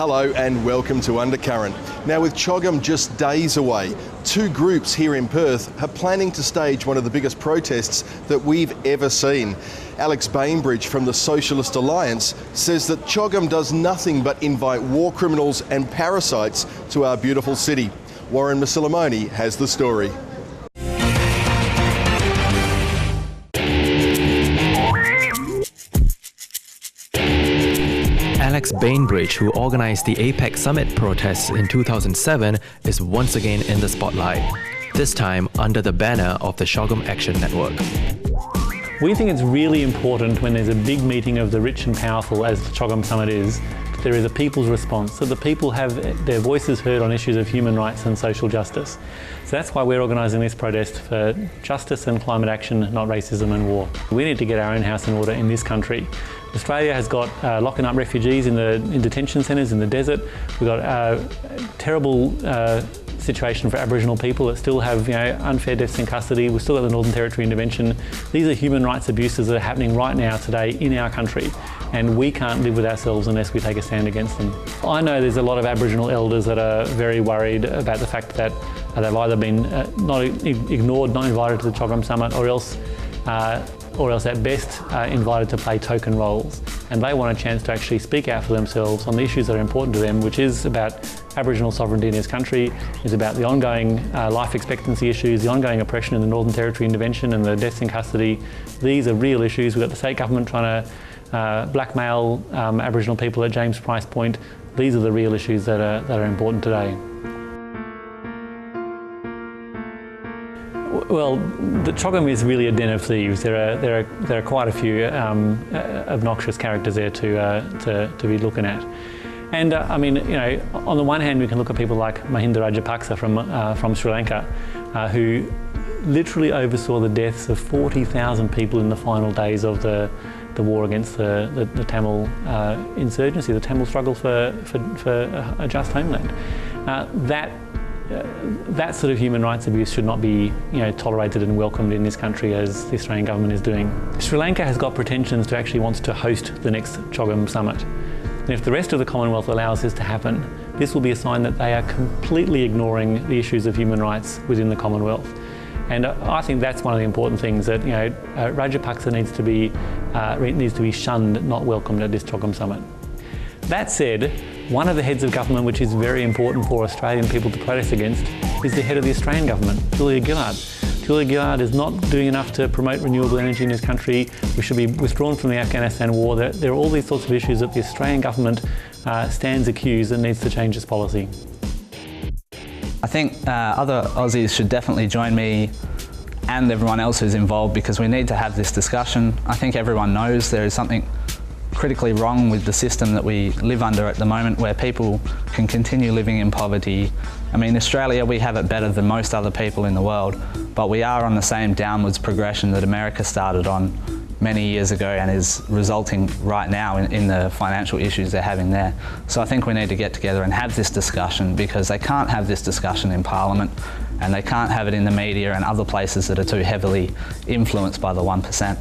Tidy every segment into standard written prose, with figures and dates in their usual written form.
Hello and welcome to Undercurrent. Now with CHOGM just days away, two groups here in Perth are planning to stage one of the biggest protests that we've ever seen. Alex Bainbridge from the Socialist Alliance says that CHOGM does nothing but invite war criminals and parasites to our beautiful city. Warren Masilimoni has the story. Alex Bainbridge, who organised the APEC Summit protests in 2007, is once again in the spotlight, this time under the banner of the CHOGM Action Network. We think it's really important when there's a big meeting of the rich and powerful, as the CHOGM Summit is, there is a people's response, so the people have their voices heard on issues of human rights and social justice. So that's why we're organising this protest for justice and climate action, not racism and war. We need to get our own house in order in this country. Australia has got locking up refugees in detention centres in the desert. We've got a terrible situation for Aboriginal people that still have unfair deaths in custody. We've still got the Northern Territory intervention. These are human rights abuses that are happening right now today in our country, and we can't live with ourselves unless we take a stand against them. I know there's a lot of Aboriginal elders that are very worried about the fact that they've either been ignored, not invited to the CHOGM Summit, or else at best invited to play token roles. And they want a chance to actually speak out for themselves on the issues that are important to them, which is about Aboriginal sovereignty in this country, is about the ongoing life expectancy issues, the ongoing oppression in the Northern Territory intervention and the deaths in custody. These are real issues. We've got the state government trying to blackmail Aboriginal people at James Price Point. These are the real issues that are important today. Well, the CHOGM is really a den of thieves. There are quite a few obnoxious characters there to be looking at. And I mean, on the one hand, we can look at people like Mahinda Rajapaksa from Sri Lanka, who literally oversaw the deaths of 40,000 people in the final days of the war against the Tamil insurgency, the Tamil struggle for a just homeland. That sort of human rights abuse should not be tolerated and welcomed in this country as the Australian government is doing. Sri Lanka has got pretensions to actually wants to host the next CHOGM Summit. And if the rest of the Commonwealth allows this to happen, this will be a sign that they are completely ignoring the issues of human rights within the Commonwealth. And I think that's one of the important things, that Rajapaksa needs to be shunned, not welcomed at this CHOGM Summit. That said, one of the heads of government which is very important for Australian people to protest against is the head of the Australian government, Julia Gillard. Julia Gillard is not doing enough to promote renewable energy in this country. We should be withdrawn from the Afghanistan war. There are all these sorts of issues that the Australian government stands accused and needs to change its policy. I think other Aussies should definitely join me and everyone else who's involved, because we need to have this discussion. I think everyone knows there is something critically wrong with the system that we live under at the moment, where people can continue living in poverty. I mean, Australia, we have it better than most other people in the world, but we are on the same downwards progression that America started on many years ago and is resulting right now in the financial issues they're having there. So I think we need to get together and have this discussion, because they can't have this discussion in Parliament, and they can't have it in the media and other places that are too heavily influenced by the 1%.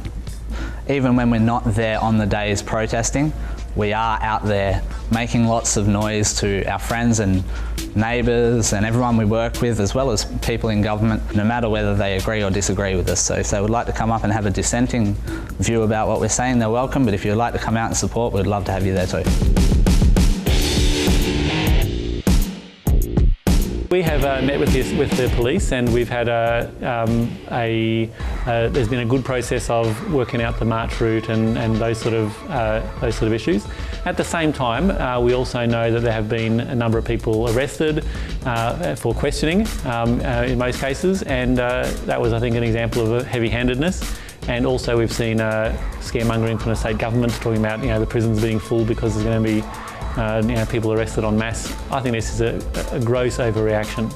Even when we're not there on the days protesting, we are out there making lots of noise to our friends and neighbours and everyone we work with, as well as people in government, no matter whether they agree or disagree with us. So if they would like to come up and have a dissenting view about what we're saying, they're welcome, but if you'd like to come out and support, we'd love to have you there too. We have met with the police, and we've had there's been a good process of working out the march route and those sort of issues. At the same time, we also know that there have been a number of people arrested for questioning in most cases, and that was, I think, an example of heavy-handedness. And also we've seen scaremongering from the state government talking about the prisons being full because there's going to be people arrested en masse. I think this is a gross overreaction.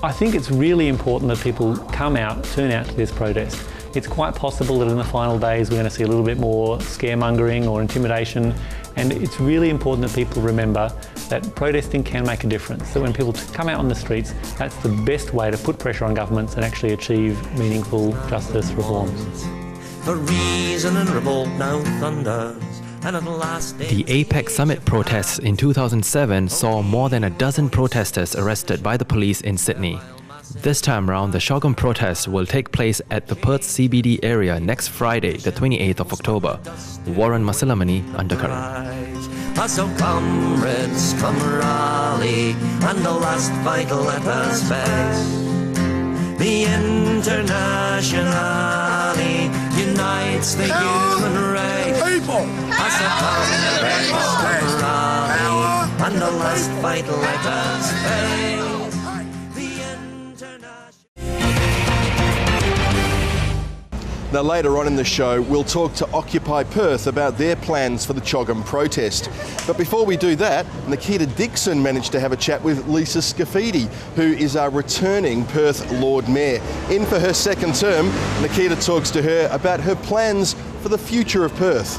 I think it's really important that people turn out to this protest. It's quite possible that in the final days we're going to see a little bit more scaremongering or intimidation, and it's really important that people remember that protesting can make a difference. That when people come out on the streets, that's the best way to put pressure on governments and actually achieve meaningful justice reforms. For reason and revolt now thunders, The APEC summit protests in 2007 saw more than a dozen protesters arrested by the police in Sydney. This time round, the CHOGM protest will take place at the Perth CBD area next Friday, the 28th of October. Warren Masilamani, Undercurrent. So comrades, come rally, and the last vital let us face. The Internationale unites the human race. People! So comrades, come rally, and the last vital let us face. Now later on in the show, we'll talk to Occupy Perth about their plans for the CHOGM protest. But before we do that, Nikita Dixon managed to have a chat with Lisa Scafidi, who is our returning Perth Lord Mayor. In for her second term, Nikita talks to her about her plans for the future of Perth.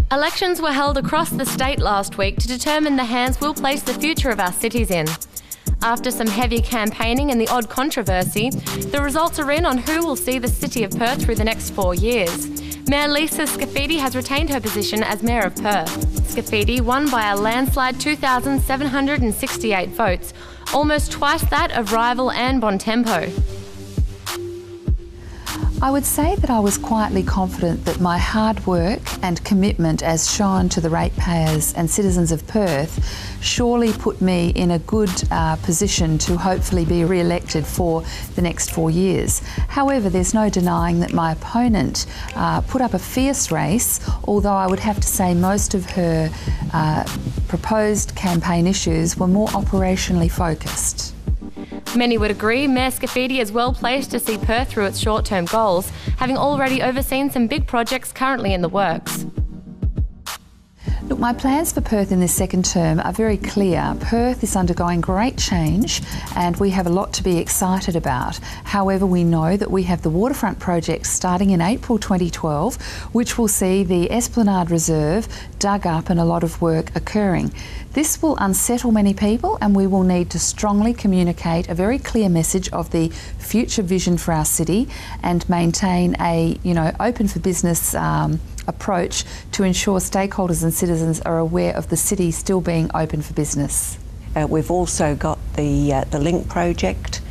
Elections were held across the state last week to determine the hands we'll place the future of our cities in. After some heavy campaigning and the odd controversy, the results are in on who will see the city of Perth through the next 4 years. Mayor Lisa Scafidi has retained her position as Mayor of Perth. Scafidi won by a landslide 2,768 votes, almost twice that of rival Anne Bontempo. I would say that I was quietly confident that my hard work and commitment as shown to the ratepayers and citizens of Perth surely put me in a good position to hopefully be re-elected for the next 4 years. However, there's no denying that my opponent put up a fierce race, although I would have to say most of her proposed campaign issues were more operationally focused. Many would agree Mayor Scafidi is well placed to see Perth through its short-term goals, having already overseen some big projects currently in the works. Look, my plans for Perth in this second term are very clear. Perth is undergoing great change and we have a lot to be excited about. However, we know that we have the waterfront project starting in April 2012, which will see the Esplanade Reserve dug up and a lot of work occurring. This will unsettle many people and we will need to strongly communicate a very clear message of the future vision for our city and maintain a, open for business approach to ensure stakeholders and citizens are aware of the city still being open for business. We've also got the Link project.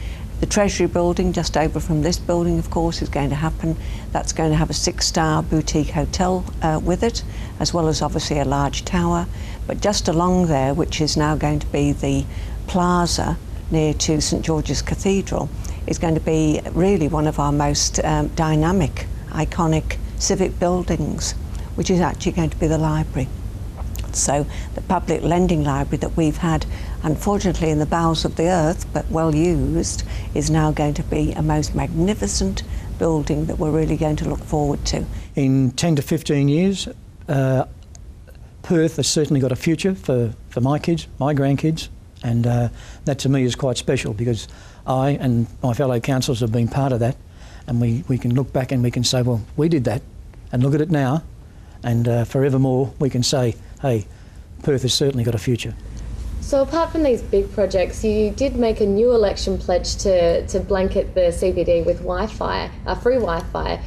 The Treasury building, just over from this building, of course, is going to happen. That's going to have a 6-star boutique hotel with it, as well as obviously a large tower. But just along there, which is now going to be the plaza near to St George's Cathedral, is going to be really one of our most dynamic, iconic civic buildings, which is actually going to be the library. So the public lending library that we've had, unfortunately in the bowels of the earth, but well used, is now going to be a most magnificent building that we're really going to look forward to. In 10 to 15 years, Perth has certainly got a future for my kids, my grandkids, and that to me is quite special because I and my fellow councillors have been part of that, and we can look back and we can say, well, we did that, and look at it now, and forevermore we can say, hey, Perth has certainly got a future. So apart from these big projects, you did make a new election pledge to blanket the CBD with Wi-Fi, free Wi-Fi.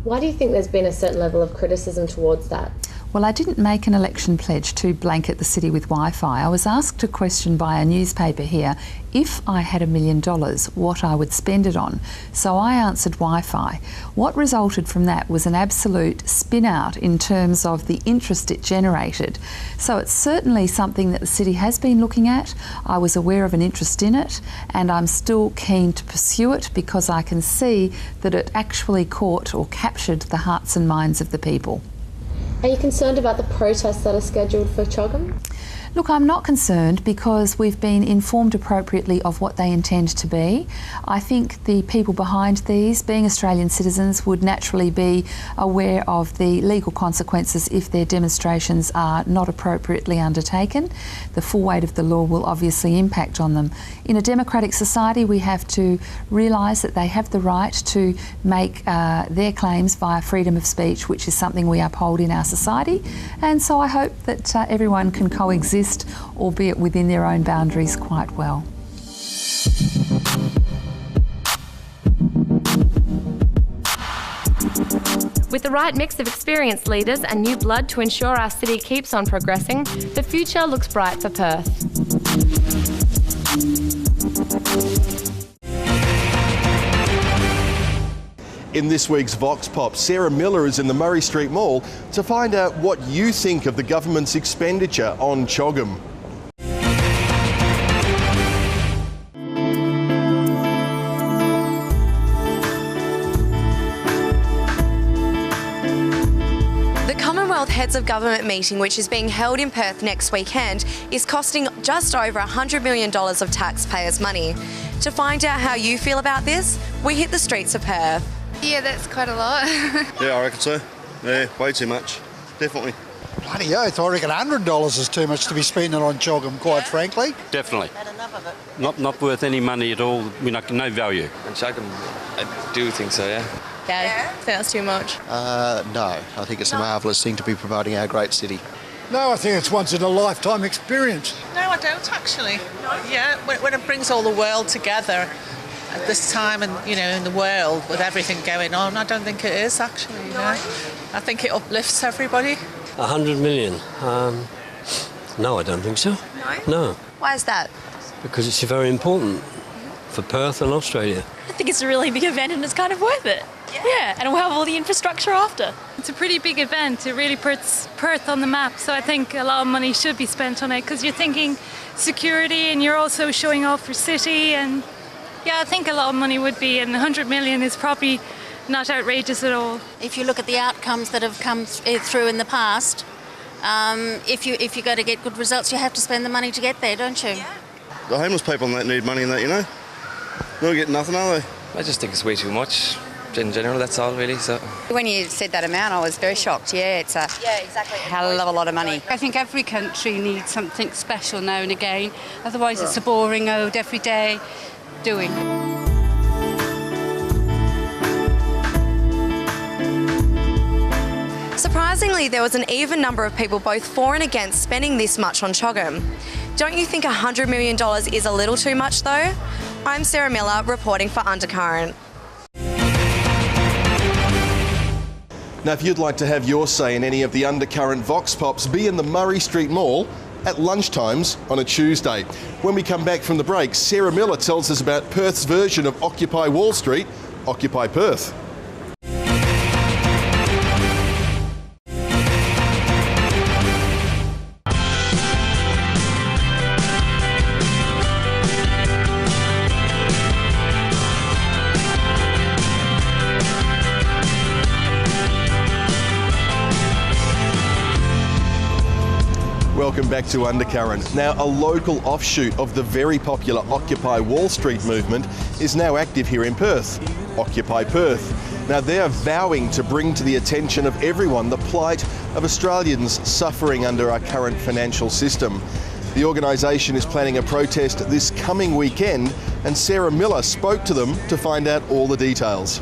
Why do you think there's been a certain level of criticism towards that? Well, I didn't make an election pledge to blanket the city with Wi-Fi. I was asked a question by a newspaper here, if I had $1 million, what I would spend it on. So I answered Wi-Fi. What resulted from that was an absolute spin out in terms of the interest it generated. So it's certainly something that the city has been looking at. I was aware of an interest in it and I'm still keen to pursue it because I can see that it actually caught or captured the hearts and minds of the people. Are you concerned about the protests that are scheduled for CHOGM? Look, I'm not concerned because we've been informed appropriately of what they intend to be. I think the people behind these, being Australian citizens, would naturally be aware of the legal consequences if their demonstrations are not appropriately undertaken. The full weight of the law will obviously impact on them. In a democratic society, we have to realise that they have the right to make their claims via freedom of speech, which is something we uphold in our society. And so I hope that everyone can coexist, albeit within their own boundaries, quite well. With the right mix of experienced leaders and new blood to ensure our city keeps on progressing, the future looks bright for Perth. In this week's Vox-Pop, Sarah Miller is in the Murray Street Mall to find out what you think of the government's expenditure on CHOGM. Heads of Government meeting, which is being held in Perth next weekend, is costing just over $100 million of taxpayers' money. To find out how you feel about this, we hit the streets of Perth. Yeah, that's quite a lot. Yeah, I reckon so. Yeah, way too much. Definitely. Bloody oath, I reckon $100 is too much to be spending on CHOGM, quite frankly. Definitely. Had enough of it. Not worth any money at all, no value. And CHOGM, I do think so, yeah. Yeah, I think that's too much. No, I think it's a marvellous thing to be providing our great city. No, I think it's once in a lifetime experience. No, I don't actually. No. Yeah, when it brings all the world together at this time and, in the world with everything going on, I don't think it is actually, No. I think it uplifts everybody. 100 million? No, I don't think so. No. Why is that? Because it's very important for Perth and Australia. I think it's a really big event and it's kind of worth it. Yeah, and we'll have all the infrastructure after. It's a pretty big event. It really puts Perth on the map, so I think a lot of money should be spent on it because you're thinking security and you're also showing off your city, and yeah, I think a lot of money would be, and 100 million is probably not outrageous at all. If you look at the outcomes that have come through in the past, if you're going to get good results, you have to spend the money to get there, don't you? Yeah. The homeless people that need money and that, they'll get nothing, are they? I just think it's way too much. In general, that's all really. So when you said that amount, I was very shocked. Yeah, it's a hell of a lot of money. I think every country needs something special now and again. Otherwise, it's a boring old everyday doing. Surprisingly, there was an even number of people both for and against spending this much on CHOGM. Don't you think $100 million is a little too much, though? I'm Sarah Miller, reporting for Undercurrent. Now, if you'd like to have your say in any of the Undercurrent Vox Pops, be in the Murray Street Mall at lunchtimes on a Tuesday. When we come back from the break, Sarah Miller tells us about Perth's version of Occupy Wall Street, Occupy Perth. Welcome back to Undercurrent. Now, a local offshoot of the very popular Occupy Wall Street movement is now active here in Perth, Occupy Perth. Now, they're vowing to bring to the attention of everyone the plight of Australians suffering under our current financial system. The organisation is planning a protest this coming weekend, and Sarah Miller spoke to them to find out all the details.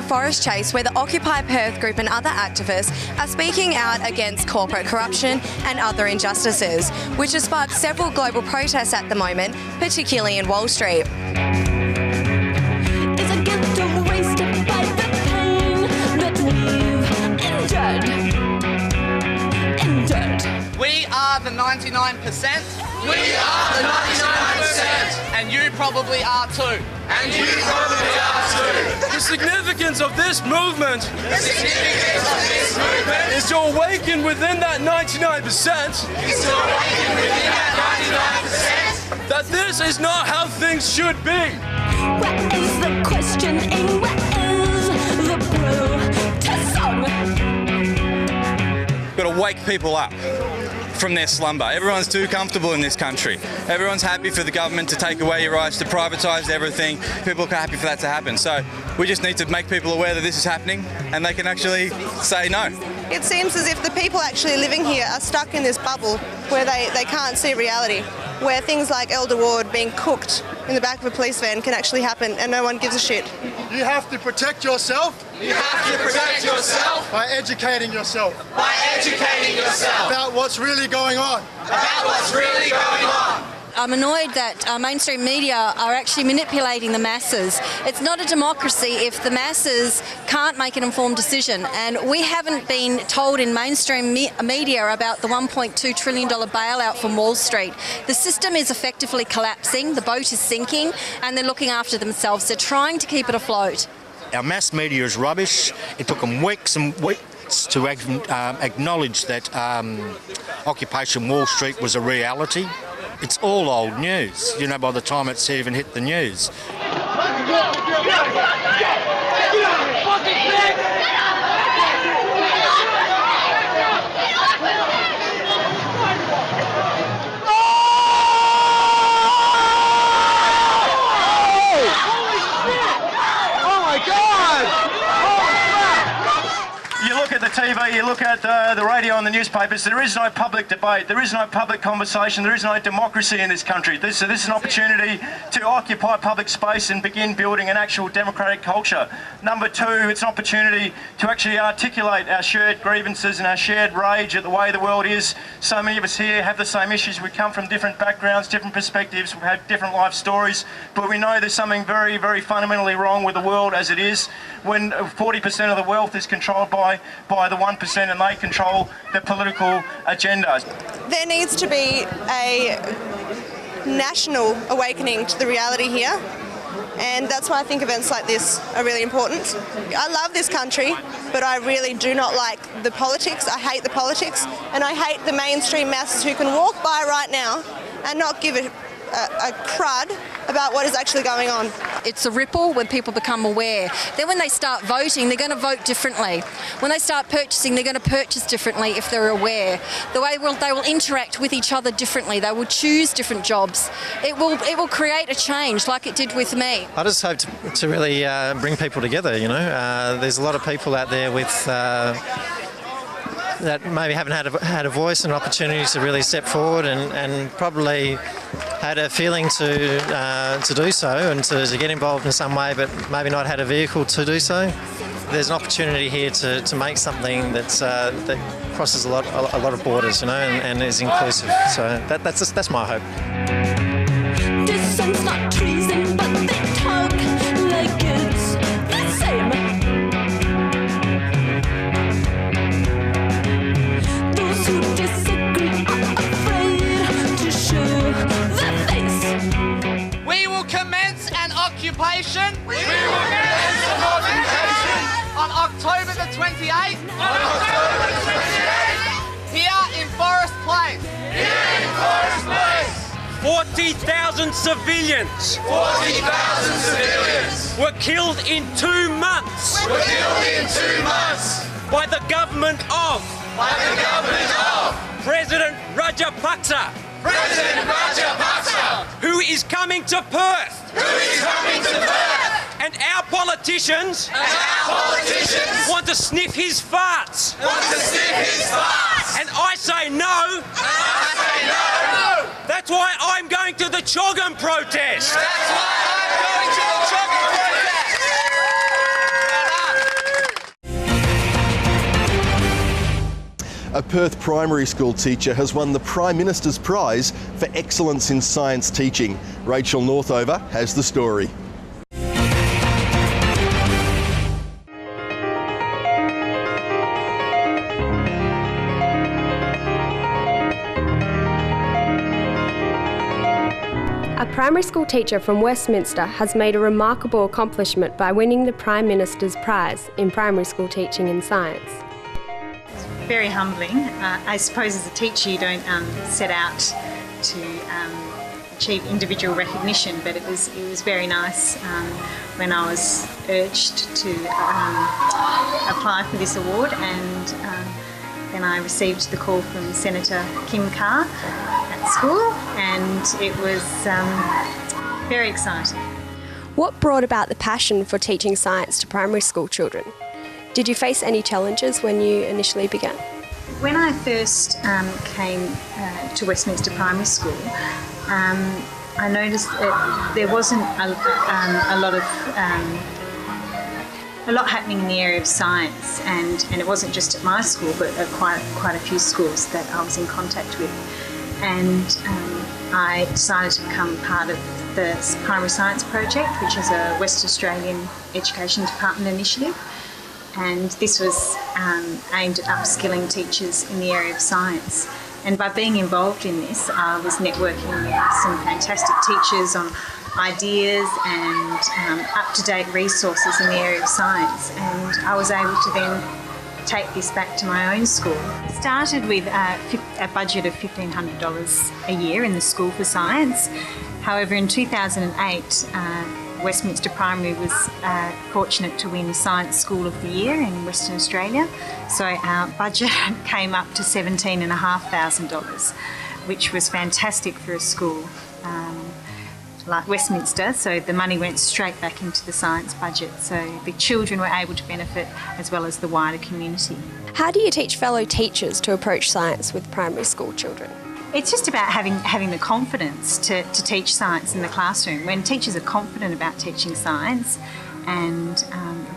Forest Chase, where the Occupy Perth group and other activists are speaking out against corporate corruption and other injustices, which has sparked several global protests at the moment, particularly in Wall Street. We are the 99%. We are the 99%. And you probably are too. And you probably are too. The significance of this movement. The significance of this movement is to awaken within that 99%. Is to awaken within that 99%. That this is not how things should be. What is the question and what is the protest song? Got to wake people up. from their slumber. Everyone's too comfortable in this country. Everyone's happy for the government to take away your rights, to privatise everything. People are happy for that to happen. So we just need to make people aware that this is happening and they can actually say no. It seems as if the people actually living here are stuck in this bubble where they can't see reality, where things like elder ward being cooked in the back of a police van can actually happen and no one gives a shit. You have to protect yourself. You have to protect yourself by educating yourself. By educating yourself. About what's really going on. About what's really going on. I'm annoyed that mainstream media are actually manipulating the masses. It's not a democracy if the masses can't make an informed decision. And we haven't been told in mainstream media about the $1.2 trillion bailout from Wall Street. The system is effectively collapsing, the boat is sinking, and they're looking after themselves. They're trying to keep it afloat. Our mass media is rubbish. It took them weeks and weeks to acknowledge that Occupation Wall Street was a reality. It's all old news, you know, by the time it's even hit the news. The TV, you look at the radio and the newspapers, there is no public debate, there is no public conversation, there is no democracy in this country. This is an opportunity to occupy public space and begin building an actual democratic culture. Number two, it's an opportunity to actually articulate our shared grievances and our shared rage at the way the world is. So many of us here have the same issues. We come from different backgrounds, different perspectives, we have different life stories, but we know there's something very, very fundamentally wrong with the world as it is when 40% of the wealth is controlled by the 1% and they control the political agenda. There needs to be a national awakening to the reality here, and that's why I think events like this are really important. I love this country, but I really do not like the politics. I hate the politics, and I hate the mainstream masses who can walk by right now and not give a crud about what is actually going on. It's a ripple when people become aware. Then when they start voting, they're going to vote differently. When they start purchasing, they're going to purchase differently if they're aware. The way they will interact with each other differently. They will choose different jobs. It will create a change like it did with me. I just hope to really bring people together, you know. There's a lot of people out there with that maybe haven't had a voice and opportunity to really step forward and probably had a feeling to do so and to get involved in some way, but maybe not had a vehicle to do so. There's an opportunity here to make something that crosses a lot of borders, you know, and is inclusive. So that's my hope. Dissent's not treason, but they talk like it's the same. Those who disagree are afraid to show their face. We will commence an occupation. We will commence an occupation on October the 28th. On October the 28th. Here in Forest Place. Here in Forest Place. 40,000 civilians. 40,000 civilians were killed in 2 months. Were killed in 2 months by the government of. By the government of President Rajapaksa. President Rajapaksa. Who is coming to Perth. Who is coming to Perth. And our politicians. And our politicians want to sniff his farts. Want to sniff his farts. And I say no. And I say no. That's why I'm going to the CHOGM protest. That's why I'm going to the CHOGM protest. A Perth primary school teacher has won the Prime Minister's Prize for Excellence in Science Teaching. Rachel Northover has the story. A primary school teacher from Westminster has made a remarkable accomplishment by winning the Prime Minister's Prize in primary school teaching and science. Very humbling. I suppose as a teacher you don't set out to achieve individual recognition, but it was very nice when I was urged to apply for this award, and then I received the call from Senator Kim Carr at school, and it was very exciting. What brought about the passion for teaching science to primary school children? Did you face any challenges when you initially began? When I first came to Westminster Primary School, I noticed that there wasn't a lot happening in the area of science, and it wasn't just at my school, but at quite a few schools that I was in contact with. And I decided to become part of the Primary Science Project, which is a West Australian Education Department initiative. And this was aimed at upskilling teachers in the area of science. And by being involved in this, I was networking with some fantastic teachers on ideas and up-to-date resources in the area of science. And I was able to then take this back to my own school. I started with a budget of $1,500 a year in the School for Science. However, in 2008, Westminster Primary was fortunate to win Science School of the Year in Western Australia. So our budget came up to $17,500, which was fantastic for a school like Westminster. So the money went straight back into the science budget. So the children were able to benefit as well as the wider community. How do you teach fellow teachers to approach science with primary school children? It's just about having the confidence to teach science in the classroom. When teachers are confident about teaching science and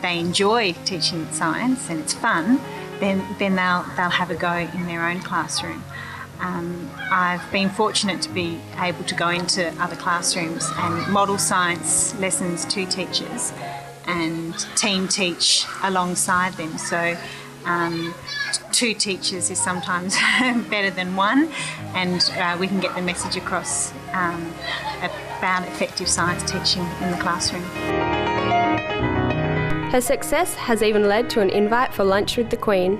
they enjoy teaching science and it's fun, then they'll have a go in their own classroom. I've been fortunate to be able to go into other classrooms and model science lessons to teachers and team teach alongside them. So two teachers is sometimes better than one, and we can get the message across about effective science teaching in the classroom. Her success has even led to an invite for lunch with the Queen.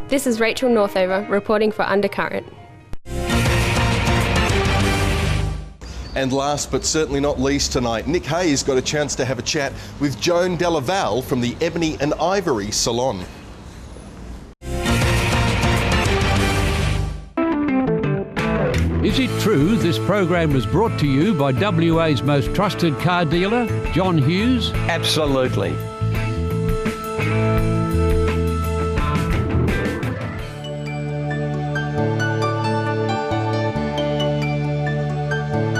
This is Rachel Northover reporting for Undercurrent. And last but certainly not least tonight, Nick Hayes got a chance to have a chat with Joan Dellavalle from the Ebony and Ivory Salon. Is it true this program was brought to you by WA's most trusted car dealer, John Hughes? Absolutely.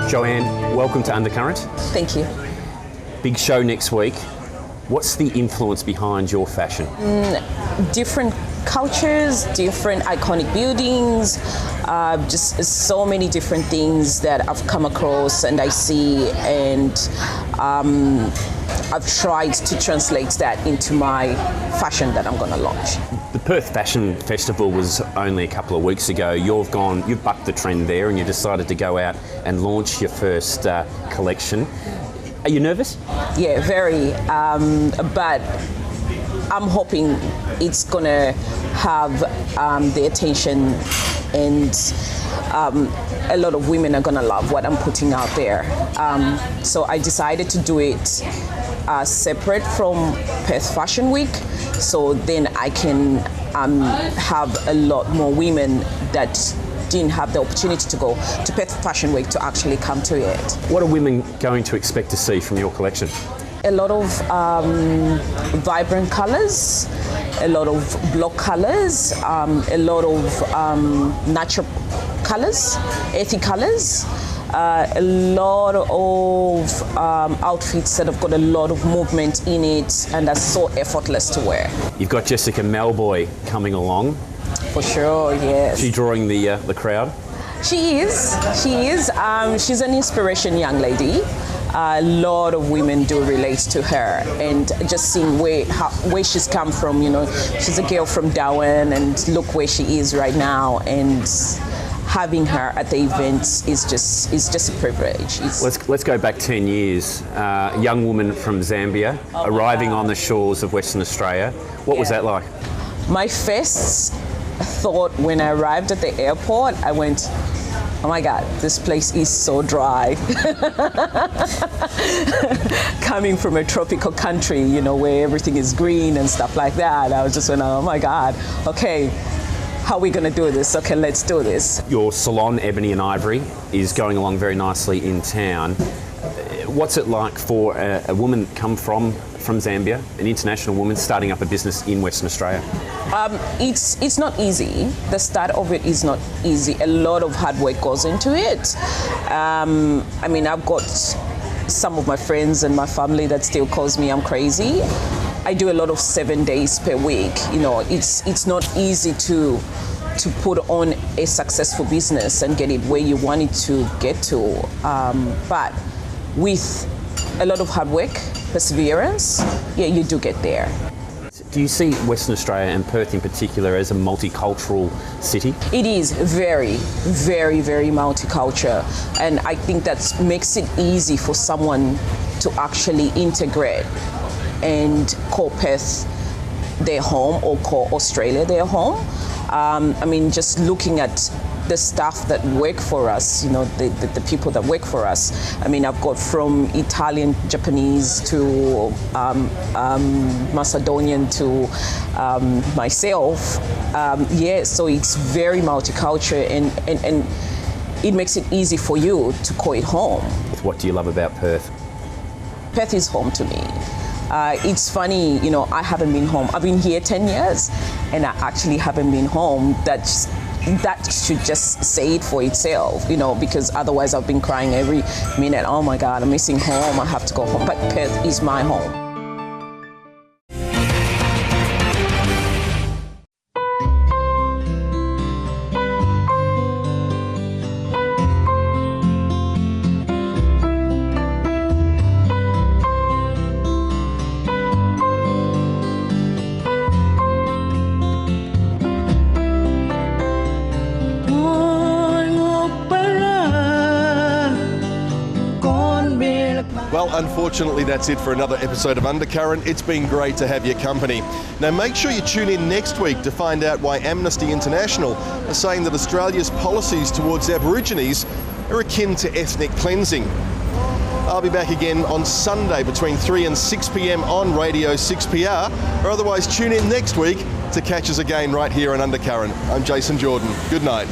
Joanne, welcome to Undercurrent. Thank you. Big show next week. What's the influence behind your fashion? Different cultures, different iconic buildings, just so many different things that I've come across and I see, and I've tried to translate that into my fashion that I'm going to launch. The Perth Fashion Festival was only a couple of weeks ago. You've bucked the trend there and you decided to go out and launch your first collection. Are you nervous? Yeah, very, but I'm hoping it's going to have the attention, and a lot of women are going to love what I'm putting out there. So I decided to do it separate from Perth Fashion Week, so then I can have a lot more women that didn't have the opportunity to go to Perth Fashion Week to actually come to it. What are women going to expect to see from your collection? A lot of vibrant colours, a lot of block colours, a lot of natural colours, earthy colours, a lot of outfits that have got a lot of movement in it and are so effortless to wear. You've got Jessica Malboy coming along. For sure, yes. Is she drawing the crowd? She is. She's an inspiration young lady. A lot of women do relate to her, and just seeing where she's come from, you know, she's a girl from Darwin, and look where she is right now, and having her at the event is just a privilege. Let's go back 10 years. A young woman from Zambia arriving on the shores of Western Australia. What was that like? My first thought when I arrived at the airport, I went, oh my God, this place is so dry. Coming from a tropical country, you know, where everything is green and stuff like that, I was just went, oh my God, okay, how are we going to do this? Okay, let's do this. Your salon, Ebony and Ivory, is going along very nicely in town. What's it like for a woman come from Zambia, an international woman starting up a business in Western Australia? It's not easy. The start of it is not easy. A lot of hard work goes into it. I mean, I've got some of my friends and my family that still calls me I'm crazy. I do a lot of 7 days per week. You know, it's not easy to put on a successful business and get it where you want it to get to. But with a lot of hard work, perseverance, yeah, you do get there. Do you see Western Australia and Perth in particular as a multicultural city? It is very, very, very multicultural, and I think that makes it easy for someone to actually integrate and call Perth their home or call Australia their home. I mean, just looking at the staff that work for us, you know, the people that work for us. I mean, I've got from Italian, Japanese to Macedonian to myself. Yeah, so it's very multicultural and it makes it easy for you to call it home. What do you love about Perth? Perth is home to me. It's funny, you know, I haven't been home. I've been here 10 years and I actually haven't been home. That should just say it for itself, you know, because otherwise I've been crying every minute. Oh my God, I'm missing home. I have to go home. But Perth is my home. Well, unfortunately, that's it for another episode of Undercurrent. It's been great to have your company. Now, make sure you tune in next week to find out why Amnesty International are saying that Australia's policies towards Aborigines are akin to ethnic cleansing. I'll be back again on Sunday between 3 and 6 p.m. on Radio 6PR, or otherwise tune in next week to catch us again right here on Undercurrent. I'm Jason Jordan. Good night.